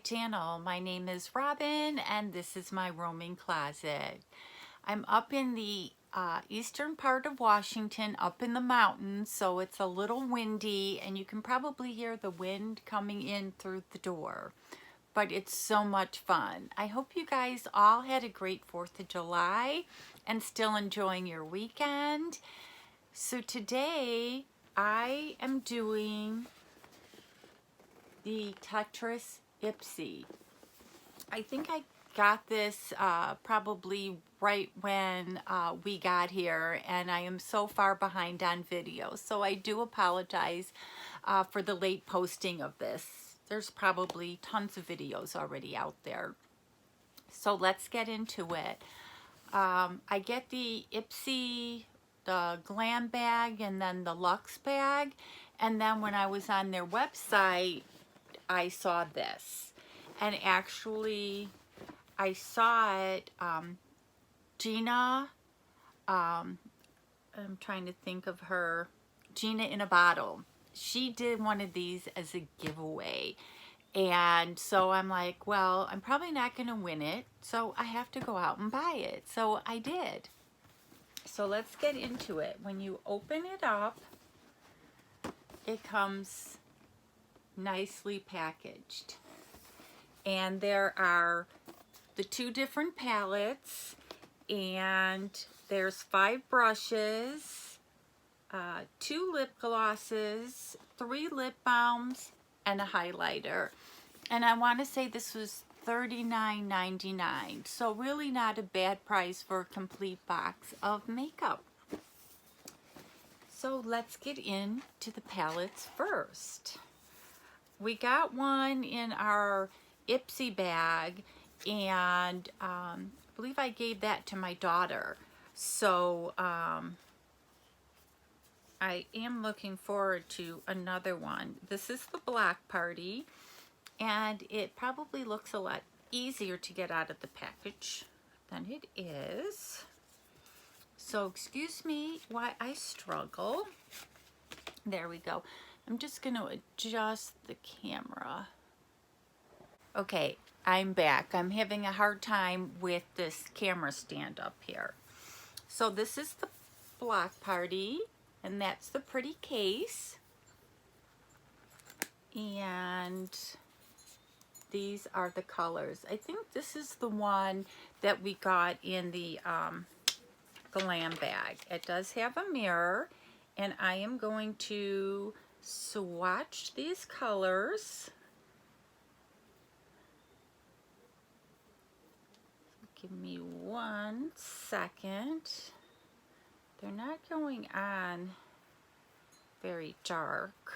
channel. My name is Robin and this is my roaming closet. I'm up in the eastern part of Washington, up in the mountains, so it's a little windy and you can probably hear the wind coming in through the door. But it's so much fun. I hope you guys all had a great 4th of July and still enjoying your weekend. So today I am doing the Tetris Ipsy. I think I got this probably right when we got here, and I am so far behind on videos, so I do apologize for the late posting of this. There's probably tons of videos already out there. So let's get into it. I get the Ipsy, the Glam bag, and then the Luxe bag, and then when I was on their website I saw this, and actually I saw it, Gina, I'm trying to think of her, Gina in a Bottle. She did one of these as a giveaway, and so I'm like, well, I'm probably not going to win it, so I have to go out and buy it. So I did. So let's get into it. When you open it up, it comes nicely packaged, and there are the 2 different palettes, and there's 5 brushes, 2 lip glosses, 3 lip balms, and a highlighter. And I want to say this was $39.99, so really not a bad price for a complete box of makeup. So let's get into the palettes first. We got one in our Ipsy bag, and I believe I gave that to my daughter. So I am looking forward to another one. This is the Black Party, and it probably looks a lot easier to get out of the package than it is. So excuse me while I struggle. There we go. I'm just going to adjust the camera. Okay, I'm back. I'm having a hard time with this camera stand up here. So this is the Black Party, and that's the pretty case. And these are the colors. I think this is the one that we got in the Glam bag. It does have a mirror, and I am going to swatch these colors. Give me 1 second. They're not going on very dark.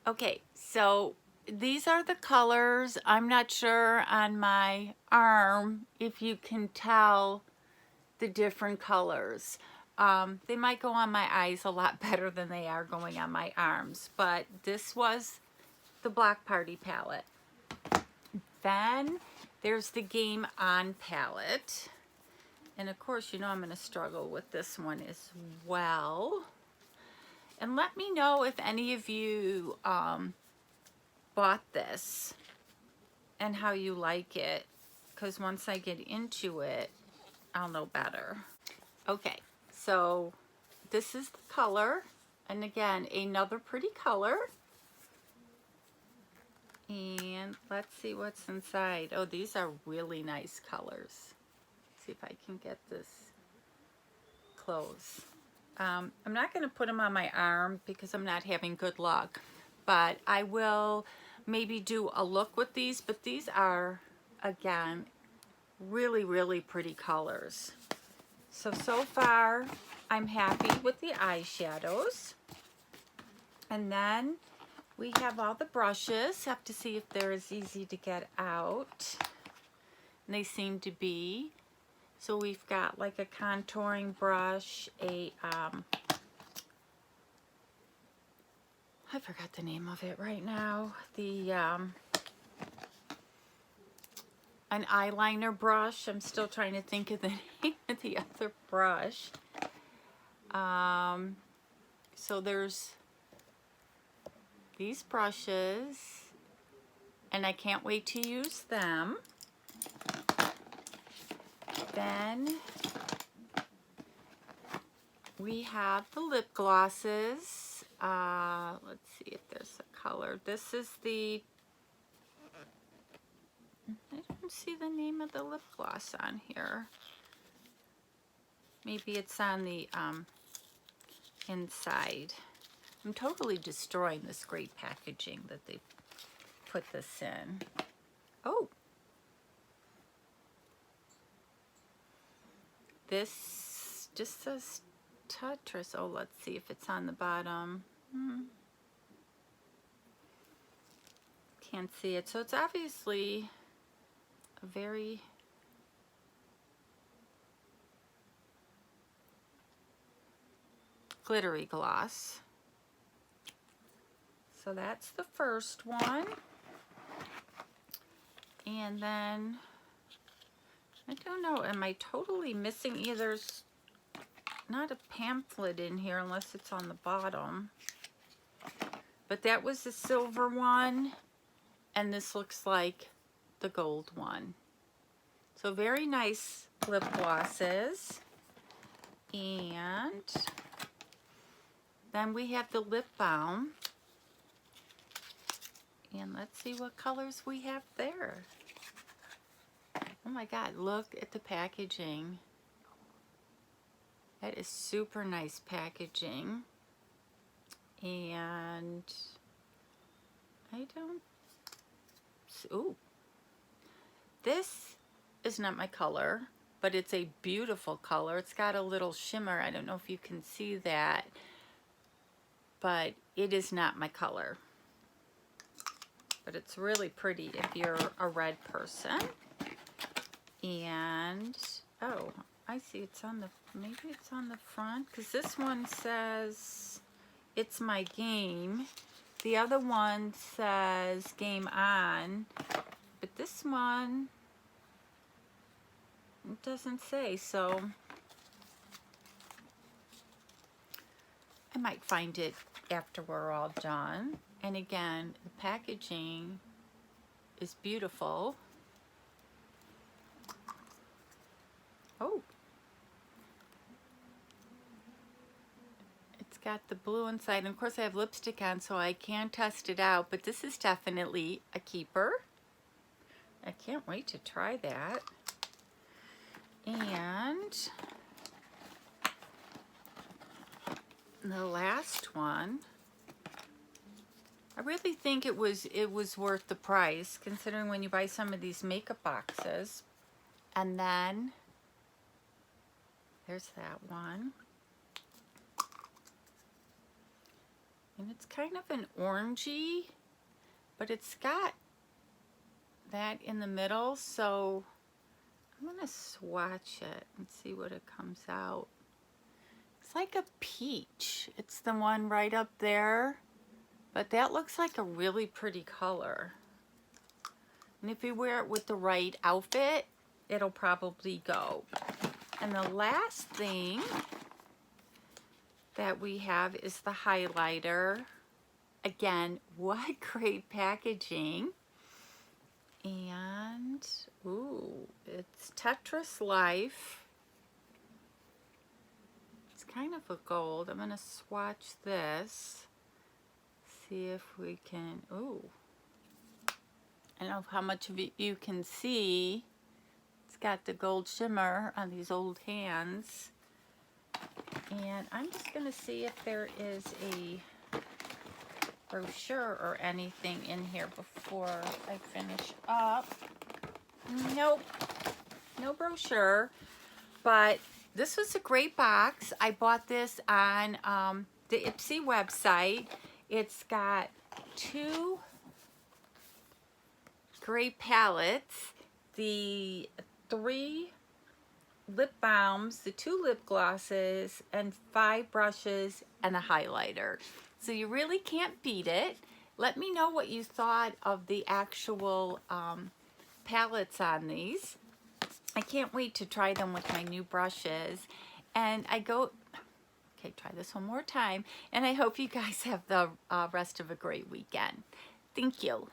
Okay, so these are the colors. I'm not sure on my arm if you can tell the different colors. They might go on my eyes a lot better than they are going on my arms, but this was the Black Party palette. Then there's the Game On palette, and of course you know I'm going to struggle with this one as well. And let me know if any of you bought this and how you like it, because once I get into it I'll know better. Okay, so this is the color, and again another pretty color, and let's see what's inside. Oh, these are really nice colors. Let's see if I can get this close. I'm not going to put them on my arm because I'm not having good luck, but I will maybe do a look with these. But these are, again, really pretty colors. So far I'm happy with the eyeshadows. And then we have all the brushes. Have to see if they're as easy to get out, and they seem to be. So we've got like a contouring brush, I forgot the name of it right now, the an eyeliner brush. I'm still trying to think of the name of the other brush. So there's these brushes, and I can't wait to use them. Then we have the lip glosses. Let's see if there's a color. This is the, I don't see the name of the lip gloss on here. Maybe it's on the inside. I'm totally destroying this great packaging that they put this in. Oh, this just says Tetris. Oh, let's see if it's on the bottom. Can't see it. So it's obviously a very glittery gloss. So that's the first one. And then, I don't know, am I totally missing either? There's not a pamphlet in here unless it's on the bottom. But that was the silver one, and this looks like the gold one. So very nice lip glosses. And then we have the lip balm. And let's see what colors we have there. Oh my God, look at the packaging. That is super nice packaging. And I don't, ooh. This is not my color, but it's a beautiful color. It's got a little shimmer. I don't know if you can see that, but it is not my color. But it's really pretty if you're a red person. And, oh, I see it's on the, maybe it's on the front, because this one says, it's my game. The other one says game on, but this one, it doesn't say, so I might find it after we're all done. And again, the packaging is beautiful. Oh, it's got the blue inside. And of course I have lipstick on, so I can't test it out, but this is definitely a keeper. I can't wait to try that. And the last one, I really think it was worth the price, considering when you buy some of these makeup boxes. And then there's that one. And it's kind of an orangey, but it's got that in the middle, so I'm gonna swatch it and see what it comes out. It's like a peach. It's the one right up there. But that looks like a really pretty color. And if you wear it with the right outfit, it'll probably go. And the last thing that we have is the highlighter. Again, what great packaging. And, ooh, it's Tetris Life. It's kind of a gold. I'm gonna swatch this. See if we can, ooh. I don't know how much of it you can see. It's got the gold shimmer on these old hands. And I'm just gonna see if there is a brochure or anything in here before I finish up. Nope, no brochure, but this was a great box. I bought this on the Ipsy website. It's got 2 great palettes, the 3 lip balms, the 2 lip glosses, and 5 brushes and a highlighter. So you really can't beat it. Let me know what you thought of the actual palettes on these. I can't wait to try them with my new brushes. And I go, Okay, try this one more time, and I hope you guys have the rest of a great weekend. Thank you.